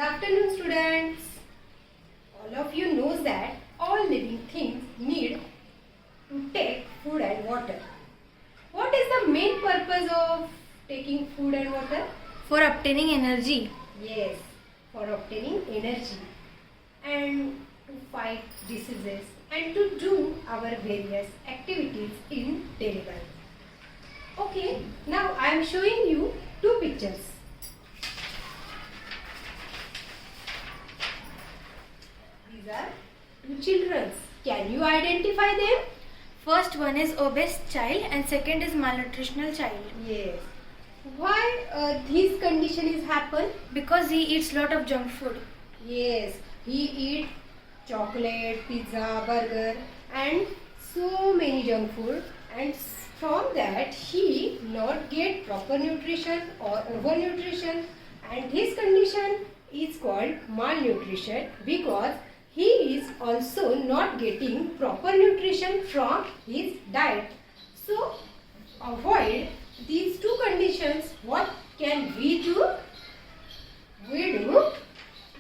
afternoon, students. All of you knows that all living things need to take food and water. What is the main purpose of taking food and water? For obtaining energy. Yes, for obtaining energy and to fight diseases and to do our various activities in daily life. Okay, now I am showing you two pictures. These are two children. Can you identify them? First one is obese child and second is malnutritional child. Yes. Why this condition is happen? Because he eats lot of junk food. Yes, he eat chocolate, pizza, burger and so many junk food, and from that he not get proper nutrition or overnutrition, and this condition is called malnutrition because he is also not getting proper nutrition from his diet. So avoid these two conditions. What can we do? We do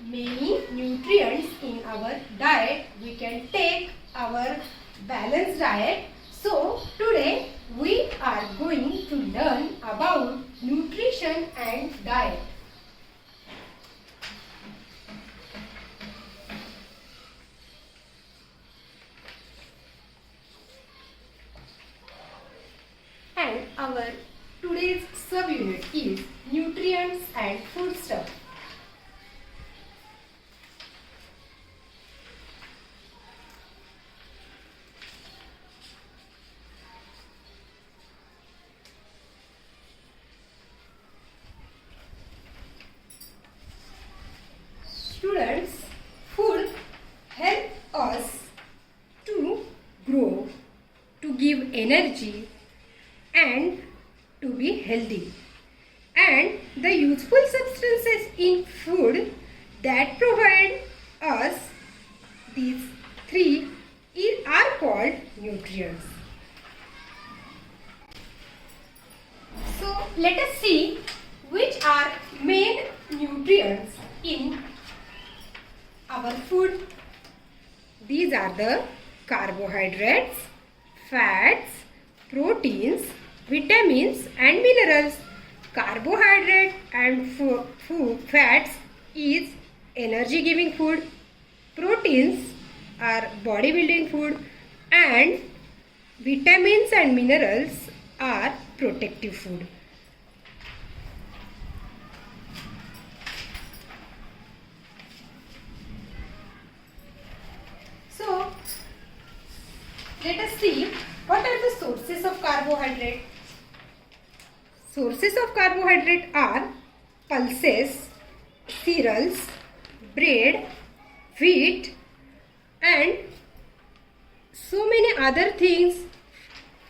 many nutrients in our diet. We can take our balanced diet. So today we are going to learn about nutrition and diet. And our today's subunit is nutrients and foodstuff. Students, food help us to grow, to give energy and to be healthy. And the useful substances in food that provide us these three are called nutrients. So let us see which are main nutrients in our food. These are the carbohydrates, fats, proteins, vitamins and minerals. Carbohydrate and fats is energy giving food. Proteins are body building food, and vitamins and minerals are protective food. So let us see what are the sources of carbohydrate. Sources of carbohydrate are pulses, cereals, bread, wheat and so many other things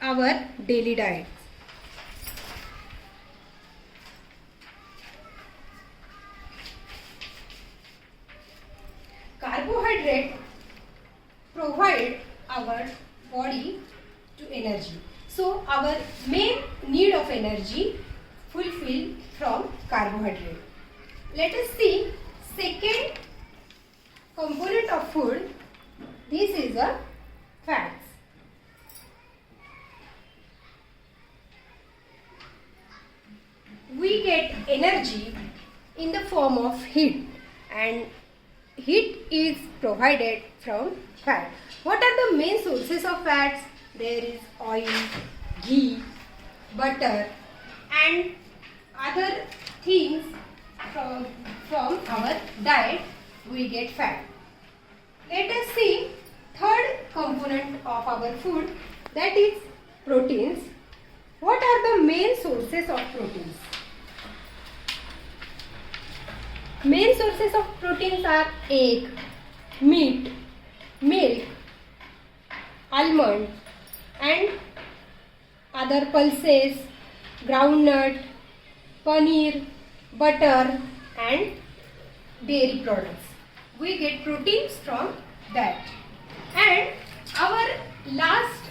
our daily diet. Carbohydrate provide our body to energy. So our main need of energy fulfilled from carbohydrate. Let us see second component of food. This is a fats. We get energy in the form of heat, and heat is provided from fat. What are the main sources of fats? There is oil, ghee, butter and other things from our diet we get fat. Let us see third component of our food, that is proteins. What are the main sources of proteins? Main sources of proteins are egg, meat, milk, almond and other pulses, groundnut, paneer, butter and dairy products. We get proteins from that. And our last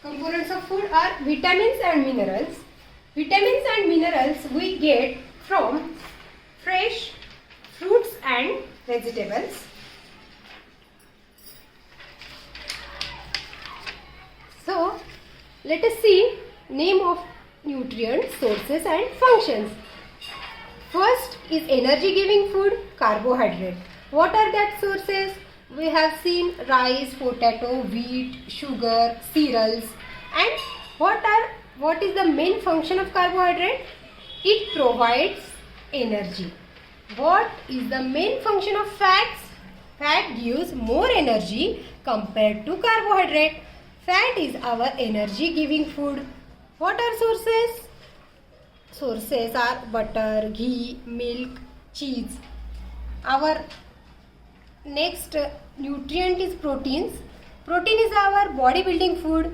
components of food are vitamins and minerals. Vitamins and minerals we get from fresh vegetables. So let us see name of nutrient sources and functions. First is energy giving food, carbohydrate. What are that sources? We have seen rice, potato, wheat, sugar, cereals. And what is the main function of carbohydrate? It provides energy. What is the main function of fats? Fat gives more energy compared to carbohydrate. Fat is our energy giving food. What are sources? Sources are butter, ghee, milk, cheese. Our next nutrient is proteins. Protein is our body building food.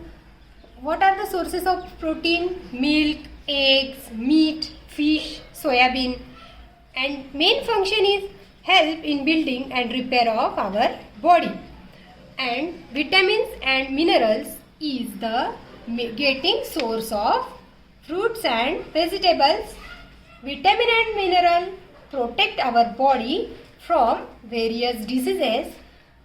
What are the sources of protein? Milk, eggs, meat, fish, soybean. And main function is help in building and repair of our body. And vitamins and minerals is the getting source of fruits and vegetables. Vitamin and mineral protect our body from various diseases.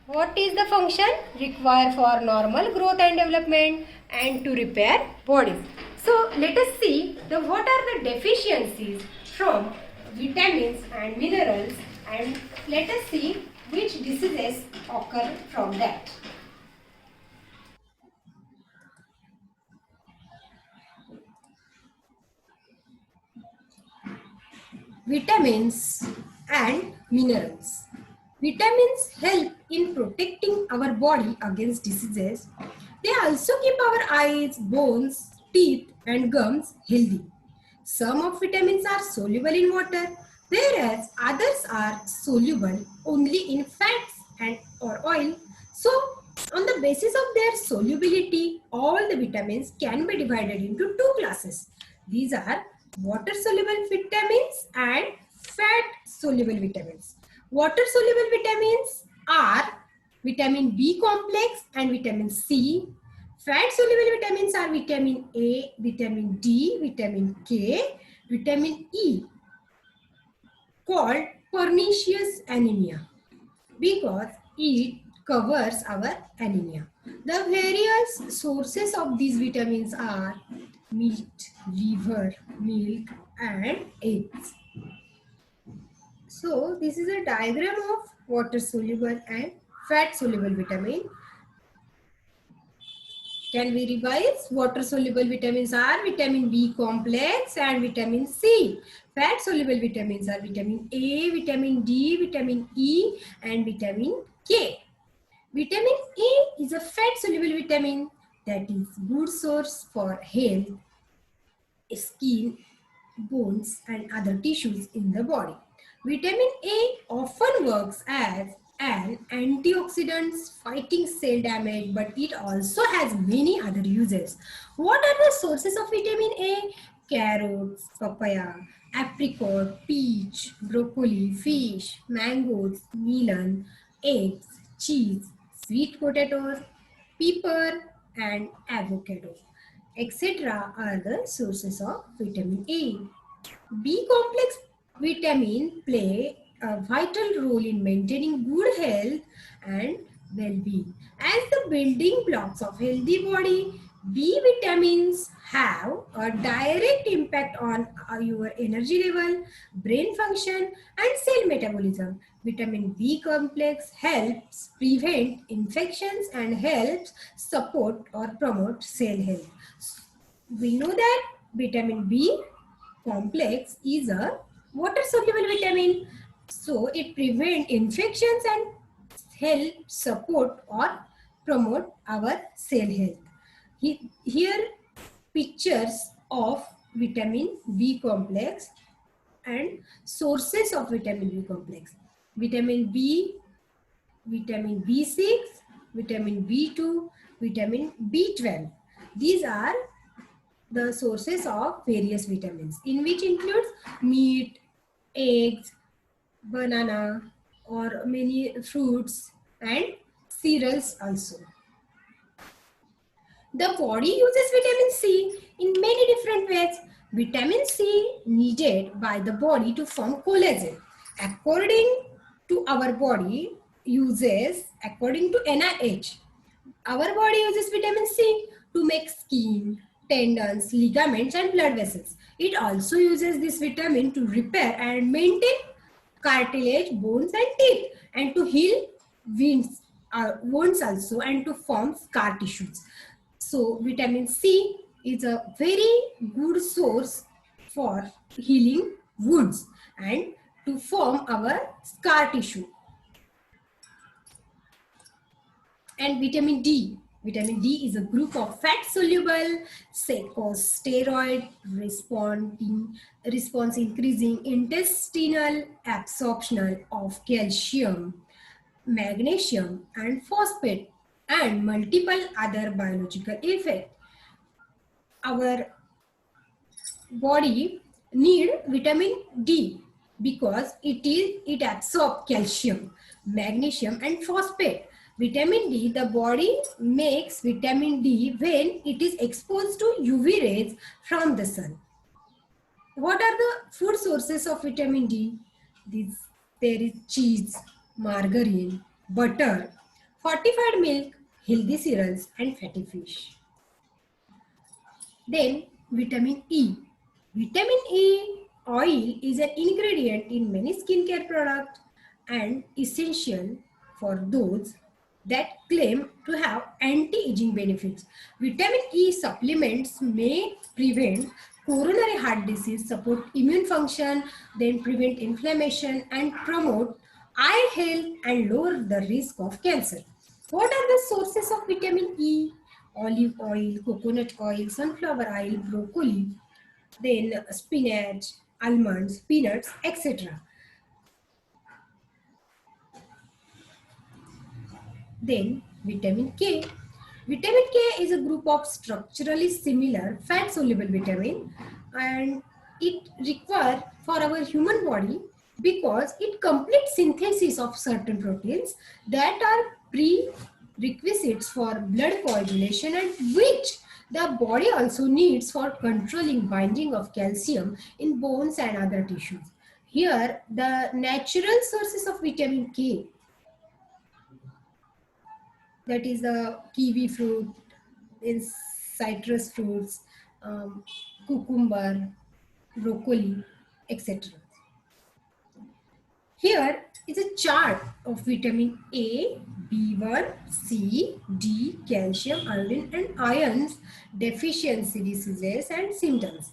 What is the function? Required for normal growth and development and to repair bodies. So let us see what are the deficiencies from vitamins and minerals, and let us see which diseases occur from that. Vitamins and minerals. Vitamins help in protecting our body against diseases. They also keep our eyes, bones, teeth and gums healthy. Some of vitamins are soluble in water, whereas others are soluble only in fats and or oil. So, on the basis of their solubility, all the vitamins can be divided into two classes. These are water soluble vitamins and fat soluble vitamins. Water soluble vitamins are vitamin B complex and vitamin C. Fat soluble vitamins are vitamin A, vitamin D, vitamin K, vitamin E, called pernicious anemia because it covers our anemia. The various sources of these vitamins are meat, liver, milk and eggs. So this is a diagram of water soluble and fat soluble vitamin. Can we revise? Water soluble vitamins are vitamin B complex and vitamin C. Fat soluble vitamins are vitamin A, vitamin D, vitamin E and vitamin K. Vitamin A is a fat soluble vitamin that is good source for health, skin, bones and other tissues in the body. Vitamin A often works as an antioxidant fighting cell damage, but it also has many other uses. What are the sources of vitamin A? Carrots, papaya, apricot, peach, broccoli, fish, mangoes, melon, eggs, cheese, sweet potatoes, pepper and avocado, etc. are the sources of vitamin A. B complex vitamin play a vital role in maintaining good health and well-being. As the building blocks of healthy body, B vitamins have a direct impact on your energy level, brain function and cell metabolism. Vitamin B complex helps prevent infections and helps support or promote cell health. We know that vitamin B complex is a water soluble vitamin, so it prevents infections and help support or promote our cell health. Here pictures of vitamin B complex and sources of vitamin B complex. Vitamin B, vitamin B6, vitamin B2, vitamin B12. These are the sources of various vitamins, in which includes meat, eggs, banana or many fruits and cereals also. The body uses vitamin C in many different ways. Vitamin C needed by the body to form collagen. According to our body uses, according to NIH, our body uses vitamin C to make skin, tendons, ligaments, and blood vessels. It also uses this vitamin to repair and maintain cartilage, bones, and teeth, and to heal wounds also, and to form scar tissues. So, vitamin C is a very good source for healing wounds and to form our scar tissue. And vitamin D. Vitamin D is a group of fat-soluble steroid response increasing intestinal absorption of calcium, magnesium, and phosphate, and multiple other biological effects. Our body need vitamin D because it absorbs calcium, magnesium, and phosphate. Vitamin D, the body makes vitamin D when it is exposed to UV rays from the sun. What are the food sources of vitamin D? There is cheese, margarine, butter, fortified milk, healthy cereals, and fatty fish. Then vitamin E. Vitamin E oil is an ingredient in many skincare products and essential for those that claim to have anti-aging benefits. Vitamin E supplements may prevent coronary heart disease, support immune function, then prevent inflammation and promote eye health and lower the risk of cancer. What are the sources of vitamin E? Olive oil, coconut oil, sunflower oil, broccoli, then spinach, almonds, peanuts, etc. Then vitamin K. Vitamin K is a group of structurally similar fat-soluble vitamin, and it required for our human body because it completes synthesis of certain proteins that are prerequisites for blood coagulation and which the body also needs for controlling binding of calcium in bones and other tissues. Here, the natural sources of vitamin K, that is the kiwi fruit, in citrus fruits, cucumber, broccoli, etc. Here is a chart of vitamin A, B1, C, D, calcium, iodine, and ions deficiency diseases and symptoms.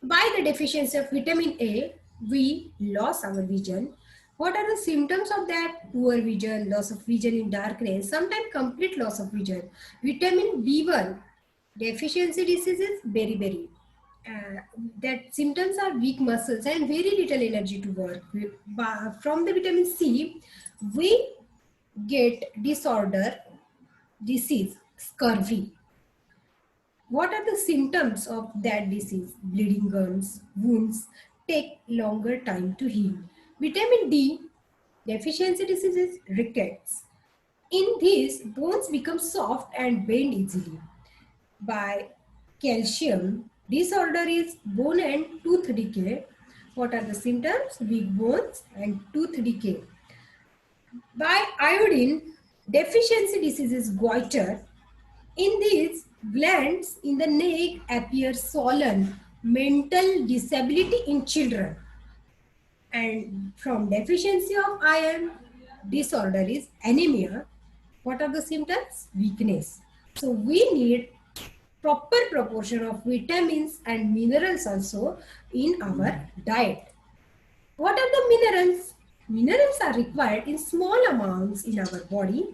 By the deficiency of vitamin A, we lose our vision. What are the symptoms of that? Poor vision, loss of vision in darkness, sometimes complete loss of vision. Vitamin B1 deficiency diseases, beriberi. That symptoms are weak muscles and very little energy to work. From the vitamin C, we get disease, scurvy. What are the symptoms of that disease? Bleeding gums, wounds take longer time to heal. Vitamin D deficiency diseases, rickets. In these, bones become soft and bend easily. By calcium, disorder is bone and tooth decay. What are the symptoms? Weak bones and tooth decay. By iodine, deficiency diseases, goiter. In these, glands in the neck appear swollen, mental disability in children. And from deficiency of iron, disorder is anemia. What are the symptoms? Weakness. So we need proper proportion of vitamins and minerals also in our diet. What are the minerals? Minerals are required in small amounts in our body.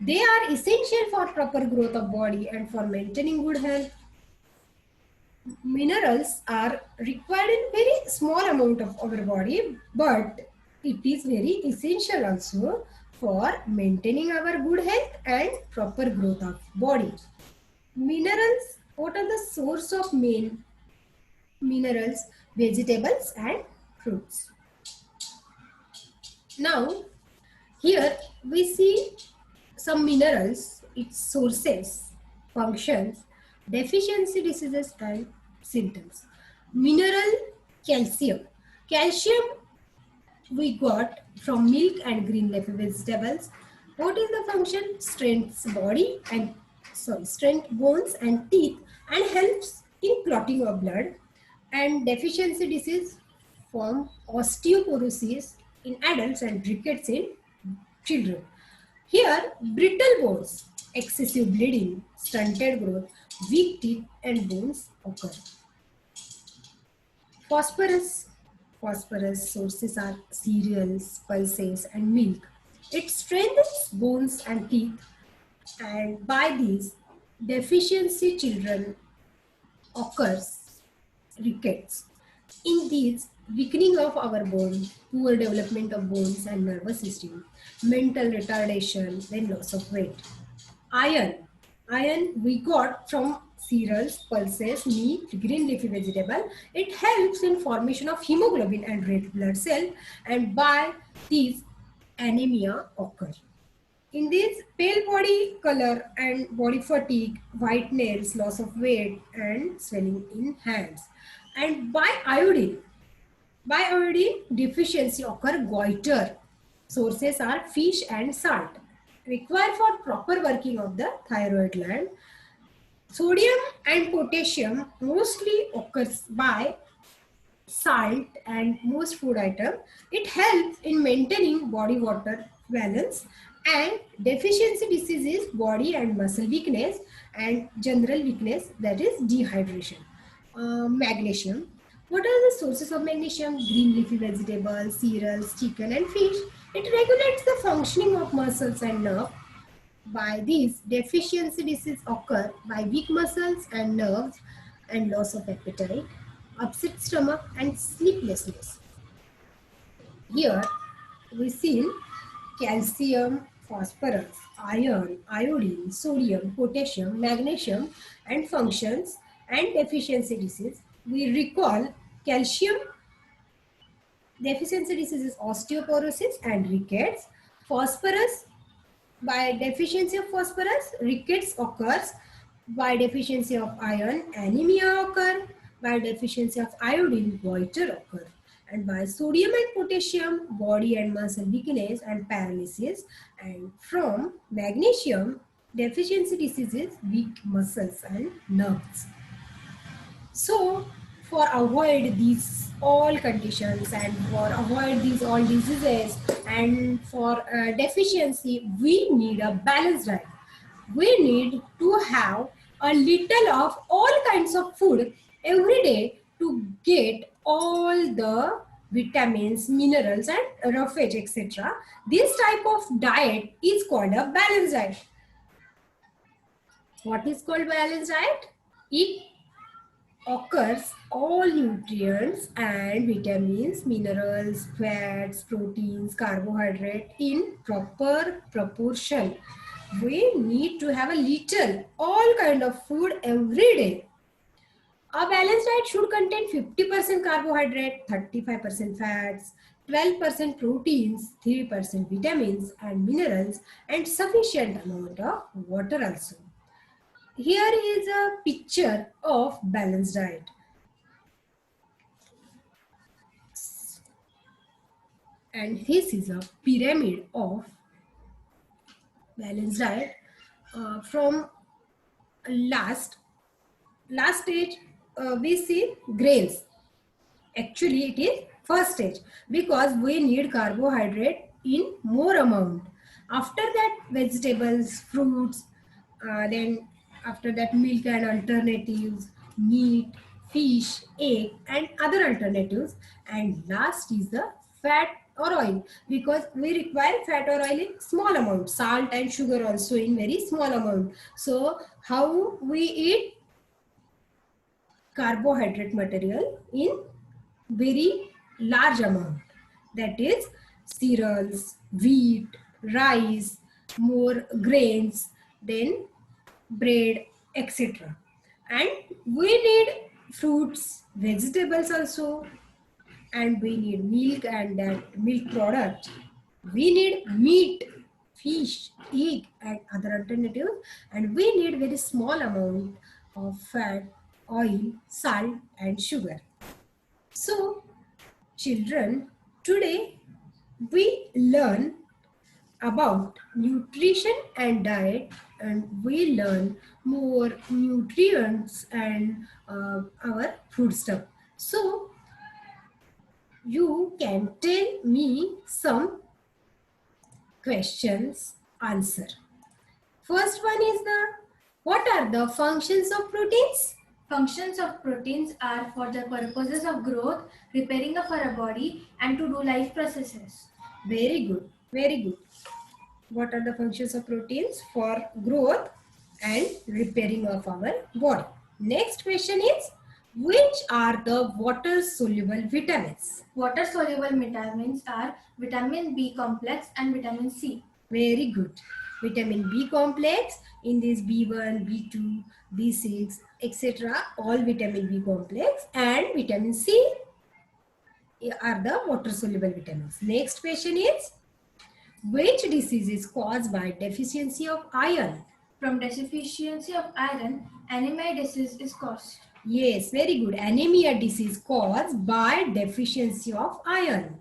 They are essential for proper growth of body and for maintaining good health. Minerals are required in very small amount of our body, but it is very essential also for maintaining our good health and proper growth of body. Minerals, what are the source of main minerals? Vegetables and fruits. Now, here we see some minerals, its sources, functions, deficiency diseases and symptoms. Mineral calcium. Calcium we got from milk and green leafy vegetables. What is the function? Strengthens body and strength bones and teeth and helps in clotting of blood. And deficiency disease form osteoporosis in adults and rickets in children. Here, brittle bones, excessive bleeding, stunted growth, weak teeth and bones occur. Phosphorus. Phosphorus sources are cereals, pulses, and milk. It strengthens bones and teeth, and by these, deficiency children occurs rickets. In these, weakening of our bone, poor development of bones and nervous system, mental retardation, then loss of weight. Iron. Iron we got from cereals, pulses, meat, green leafy vegetable. It helps in formation of hemoglobin and red blood cell, and by these anemia occur. In this, pale body color and body fatigue, white nails, loss of weight and swelling in hands. And by iodine deficiency occur goiter. Sources are fish and salt. Required for proper working of the thyroid gland. Sodium and potassium mostly occurs by salt and most food item. It helps in maintaining body water balance, and deficiency disease is body and muscle weakness and general weakness, that is dehydration. Magnesium. What are the sources of magnesium? Green leafy vegetables, cereals, chicken and fish. It regulates the functioning of muscles and nerve. By these, deficiency disease occur by weak muscles and nerves and loss of appetite, upset stomach and sleeplessness. Here we see calcium, phosphorus, iron, iodine, sodium, potassium, magnesium and functions and deficiency disease. We recall calcium deficiency disease is osteoporosis and rickets. Phosphorus, by deficiency of phosphorus, rickets occurs. By deficiency of iron, anemia occur. By deficiency of iodine, goiter occur. And by sodium and potassium, body and muscle weakness and paralysis. And from magnesium, deficiency diseases, weak muscles and nerves. So, for avoid these all conditions and for avoid these all diseases and for deficiency, we need a balanced diet. We need to have a little of all kinds of food every day to get all the vitamins, minerals and roughage, etc. This type of diet is called a balanced diet. What is called balanced diet? It occurs all nutrients and vitamins, minerals, fats, proteins, carbohydrate in proper proportion. We need to have a little all kind of food every day. A balanced diet should contain 50% carbohydrate, 35% fats, 12% proteins, 3% vitamins and minerals and sufficient amount of water also. Here is a picture of balanced diet. And this is a pyramid of balanced diet from last stage. We see grains. Actually, it is first stage because we need carbohydrate in more amount. After that, vegetables, fruits, then after that, milk and alternatives, meat, fish, egg, and other alternatives. And last is the fat or oil because we require fat or oil in small amount, salt and sugar also in very small amount. So, how we eat carbohydrate material in very large amount, that is cereals, wheat, rice, more grains, then bread, etc. And we need fruits, vegetables also, and we need milk and that milk product. We need meat, fish, egg and other alternatives, and we need very small amount of fat, oil, salt and sugar. So children, today we learn about nutrition and diet, and we learn more nutrients and our food stuff. So you can tell me some questions answer. First one is the what are the functions of proteins? Functions of proteins are for the purposes of growth, repairing of our body, and to do life processes. Very good, very good. What are the functions of proteins? For growth and repairing of our body. Next question is which are the water soluble vitamins? Water soluble vitamins are vitamin B complex and vitamin C. Very good. Vitamin B complex in this B1, B2, B6, etc. All vitamin B complex and vitamin C are the water soluble vitamins. Next question is which disease is caused by deficiency of iron? From deficiency of iron, anemia disease is caused. Yes, very good. Anemia disease caused by deficiency of iron.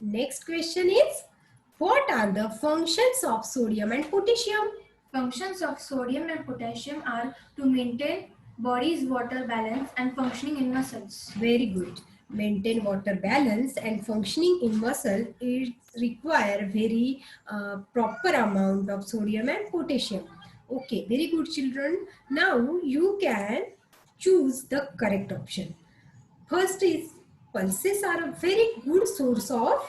Next question is what are the functions of sodium and potassium? Functions of sodium and potassium are to maintain body's water balance and functioning in muscles. Very good. Maintain water balance and functioning in muscle is require very proper amount of sodium and potassium. Okay, very good children. Now you can choose the correct option. First is pulses are a very good source of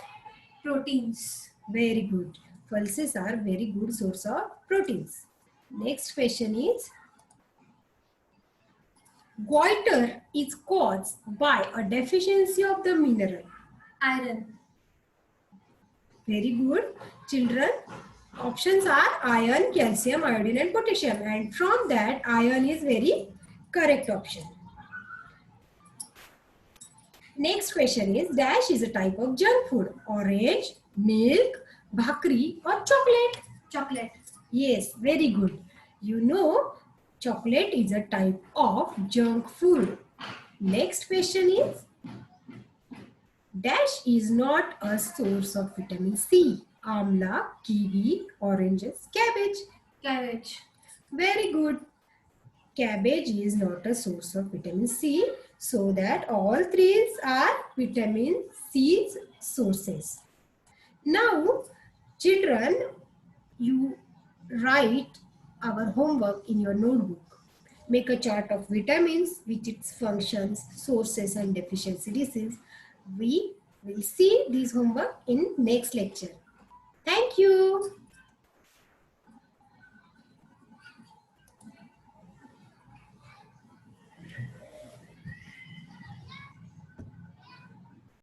Proteins. very good. Pulses are very good source of proteins. Next question is goiter is caused by a deficiency of the mineral. Iron. Very good. Children, options are iron, calcium, iodine and potassium, and from that iron is very correct option. Next question is dash is a type of junk food. Orange, milk, bhakri or chocolate? Chocolate. Yes, very good. You know chocolate is a type of junk food. Next question is dash is not a source of vitamin C. Amla, kiwi, oranges, cabbage. Cabbage. Very good. Cabbage is not a source of vitamin C. So that all three are vitamin C sources. Now, children, you write our homework in your notebook. Make a chart of vitamins with its functions, sources and deficiency disease. We will see this homework in next lecture. Thank you.